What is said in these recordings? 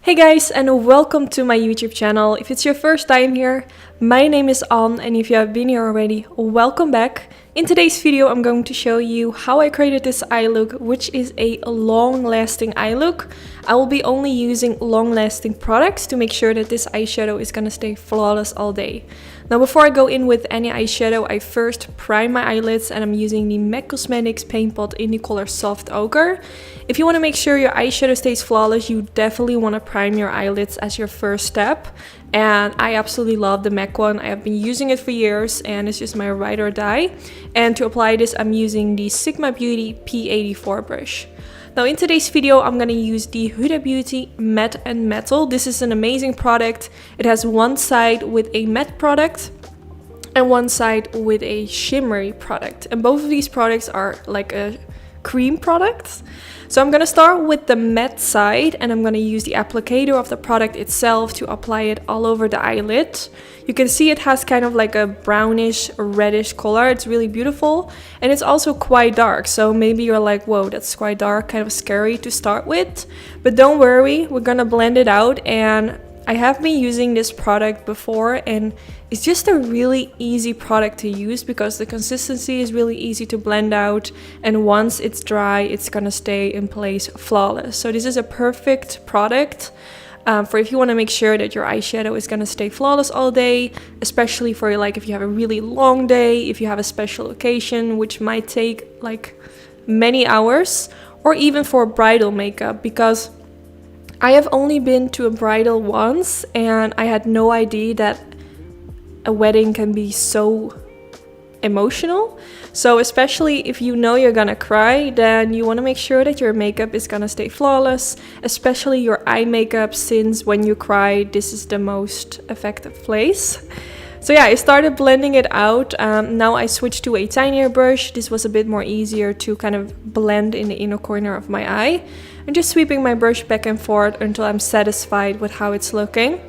Hey guys, and welcome to my YouTube channel. If it's your first time here, my name is Anne, and if you have been here already, welcome back. In today's video, I'm going to show you how I created this eye look, which is a long-lasting eye look. I will be only using long-lasting products to make sure that this eyeshadow is gonna stay flawless all day. Now, before I go in with any eyeshadow, I first prime my eyelids, and I'm using the MAC Cosmetics Paint Pot in the color Soft Ochre. If you want to make sure your eyeshadow stays flawless, you definitely want to prime your eyelids as your first step. And I absolutely love the MAC one. I have been using it for years, and it's just my ride or die. And to apply this, I'm using the Sigma Beauty P84 brush. Now in today's video, I'm going to use the Huda Beauty Matte and Metal. This is an amazing product. It has one side with a matte product and one side with a shimmery product. And both of these products are like a cream product. So I'm going to start with the matte side, and I'm going to use the applicator of the product itself to apply it all over the eyelid. You can see it has kind of like a brownish reddish color. It's really beautiful, and it's also quite dark, so maybe you're like, whoa, that's quite dark, kind of scary to start with. But don't worry, we're gonna blend it out. And I have been using this product before, and it's just a really easy product to use because the consistency is really easy to blend out, and once it's dry, it's gonna stay in place flawless. So this is a perfect product for if you want to make sure that your eyeshadow is gonna stay flawless all day, especially for like if you have a really long day, if you have a special occasion, which might take like many hours, or even for bridal makeup, because I have only been to a bridal once, and I had no idea that a wedding can be so emotional. So especially if you know you're gonna cry, then you want to make sure that your makeup is gonna stay flawless, especially your eye makeup, since when you cry, this is the most effective place. So yeah, I started blending it out. Now I switched to a tinier brush. This was a bit more easier to kind of blend in the inner corner of my eye. I'm just sweeping my brush back and forth until I'm satisfied with how it's looking.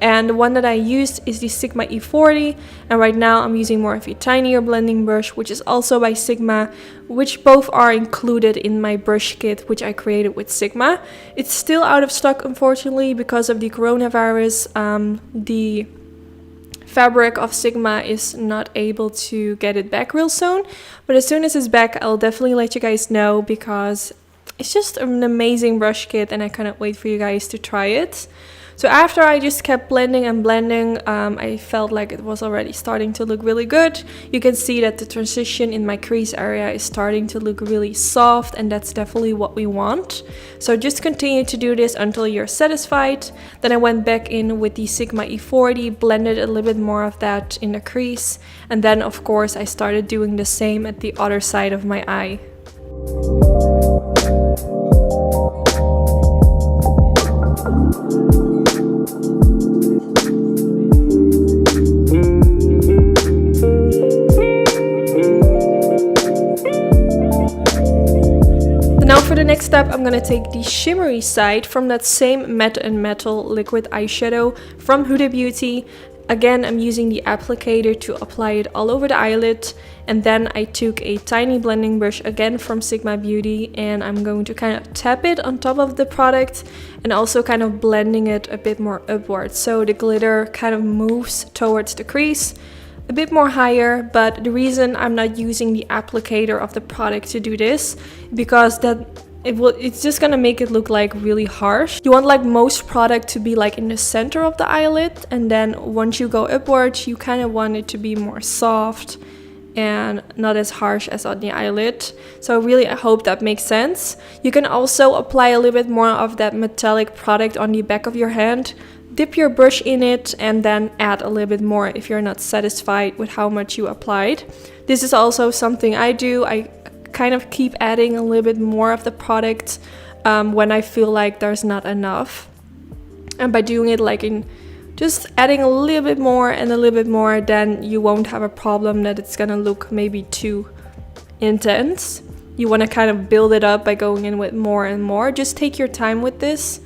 And the one that I used is the Sigma E40, and right now I'm using more of a tinier blending brush, which is also by Sigma, which both are included in my brush kit, which I created with Sigma. It's still out of stock, unfortunately, because of the coronavirus. The fabric of Sigma is not able to get it back real soon, but as soon as it's back, I'll definitely let you guys know, because it's just an amazing brush kit, and I cannot wait for you guys to try it. So after I just kept blending and blending, I felt like it was already starting to look really good. You can see that the transition in my crease area is starting to look really soft, and that's definitely what we want. So just continue to do this until you're satisfied. Then I went back in with the Sigma E40, blended a little bit more of that in the crease, and then of course I started doing the same at the other side of my eye. Now for the next step, I'm going to take the shimmery side from that same Matte and Metal liquid eyeshadow from Huda Beauty. Again, I'm using the applicator to apply it all over the eyelid, and then I took a tiny blending brush again from Sigma Beauty, and I'm going to kind of tap it on top of the product and also kind of blending it a bit more upwards, so the glitter kind of moves towards the crease a bit more higher. But the reason I'm not using the applicator of the product to do this, because it's just gonna make it look like really harsh. You want like most product to be like in the center of the eyelid, and then once you go upwards, you kind of want it to be more soft and not as harsh as on the eyelid. So really, I hope that makes sense. You can also apply a little bit more of that metallic product on the back of your hand. Dip your brush in it and then add a little bit more if you're not satisfied with how much you applied. This is also something I do. I kind of keep adding a little bit more of the product when I feel like there's not enough. And by doing it like in just adding a little bit more and a little bit more, then you won't have a problem that it's gonna look maybe too intense. You want to kind of build it up by going in with more and more. Just take your time with this.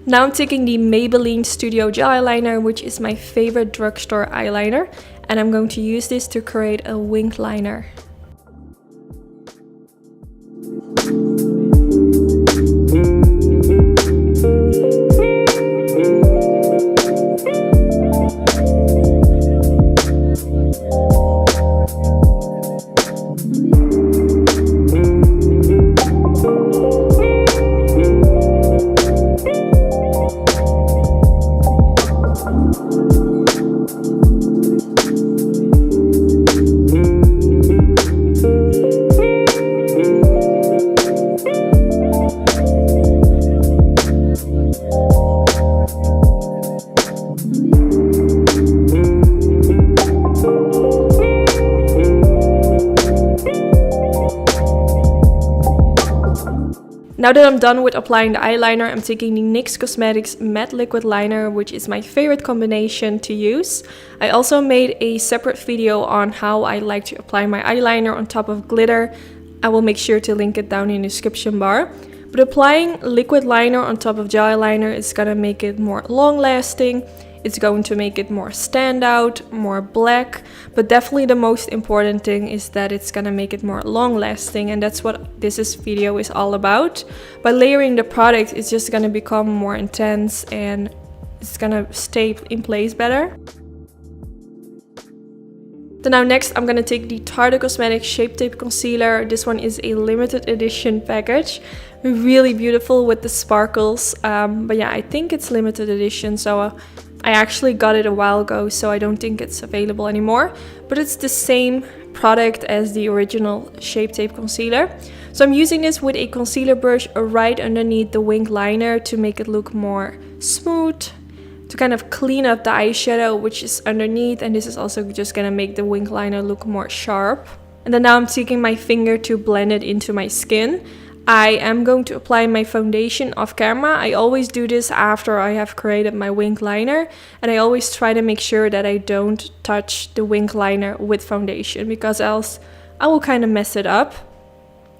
Now I'm taking the Maybelline Studio Gel Eyeliner, which is my favorite drugstore eyeliner, and I'm going to use this to create a winged liner. Now that I'm done with applying the eyeliner, I'm taking the NYX Cosmetics Matte Liquid Liner, which is my favorite combination to use. I also made a separate video on how I like to apply my eyeliner on top of glitter. I will make sure to link it down in the description bar. But applying liquid liner on top of gel eyeliner is gonna make it more long lasting. It's going to make it more stand out, more black, but definitely the most important thing is that it's gonna make it more long lasting, and that's what this video is all about. By layering the product, it's just gonna become more intense and it's gonna stay in place better. So now next I'm gonna take the Tarte Cosmetics Shape Tape Concealer. This one is a limited edition package. Really beautiful with the sparkles, but yeah, I think it's limited edition, so I actually got it a while ago, so I don't think it's available anymore, but it's the same product as the original Shape Tape Concealer. So I'm using this with a concealer brush right underneath the winged liner to make it look more smooth, to kind of clean up the eyeshadow which is underneath, and this is also just gonna make the winged liner look more sharp. And then now I'm taking my finger to blend it into my skin. I am going to apply my foundation off camera. I always do this after I have created my winged liner, and I always try to make sure that I don't touch the winged liner with foundation, because else I will kind of mess it up.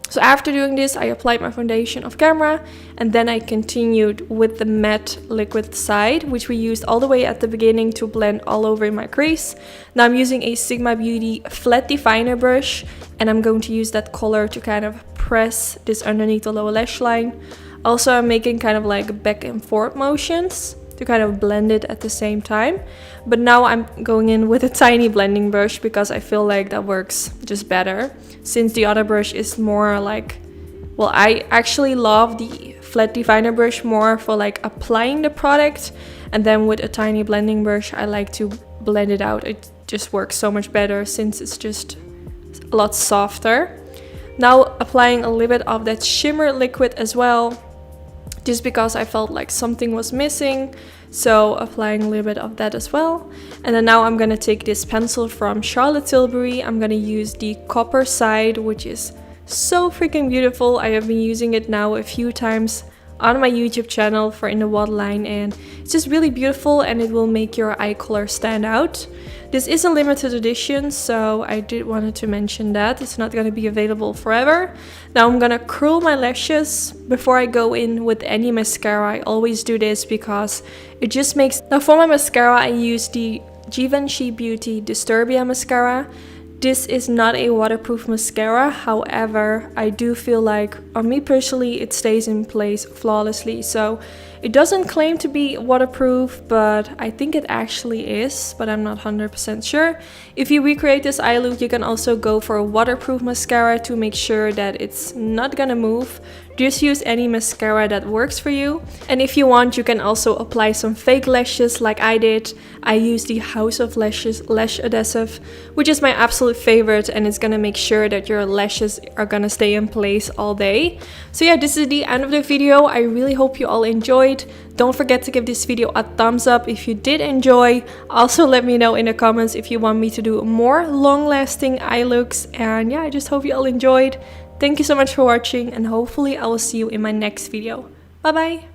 So after doing this, I applied my foundation off camera, and then I continued with the matte liquid side, which we used all the way at the beginning to blend all over my crease. Now I'm using a Sigma Beauty flat definer brush, and I'm going to use that color to kind of press this underneath the lower lash line. Also, I'm making kind of like back and forth motions to kind of blend it at the same time. But now I'm going in with a tiny blending brush because I feel like that works just better, since the other brush is more like, well, I actually love the flat definer brush more for like applying the product, and then with a tiny blending brush I like to blend it out. It just works so much better since it's just a lot softer. Now applying a little bit of that shimmer liquid as well, just because I felt like something was missing, so applying a little bit of that as well. And then now I'm gonna take this pencil from Charlotte Tilbury. I'm gonna use the copper side, which is so freaking beautiful. I have been using it now a few times on my YouTube channel for in the waterline, and it's just really beautiful, and it will make your eye color stand out. This is a limited edition, so I did wanted to mention that it's not going to be available forever. Now I'm gonna curl my lashes before I go in with any mascara. I always do this because it just makes... Now for my mascara I use the Givenchy Beauty Disturbia mascara. This is not a waterproof mascara, however, I do feel like, on me personally, it stays in place flawlessly. So it doesn't claim to be waterproof, but I think it actually is, but I'm not 100% sure. If you recreate this eye look, you can also go for a waterproof mascara to make sure that it's not gonna move. Just use any mascara that works for you. And if you want, you can also apply some fake lashes like I did. I use the House of Lashes lash adhesive, which is my absolute favorite, and it's gonna make sure that your lashes are gonna stay in place all day. So yeah, this is the end of the video. I really hope you all enjoyed. Don't forget to give this video a thumbs up if you did enjoy. Also let me know in the comments if you want me to do more long-lasting eye looks. And yeah, I just hope you all enjoyed. Thank you so much for watching, and hopefully I will see you in my next video. Bye bye!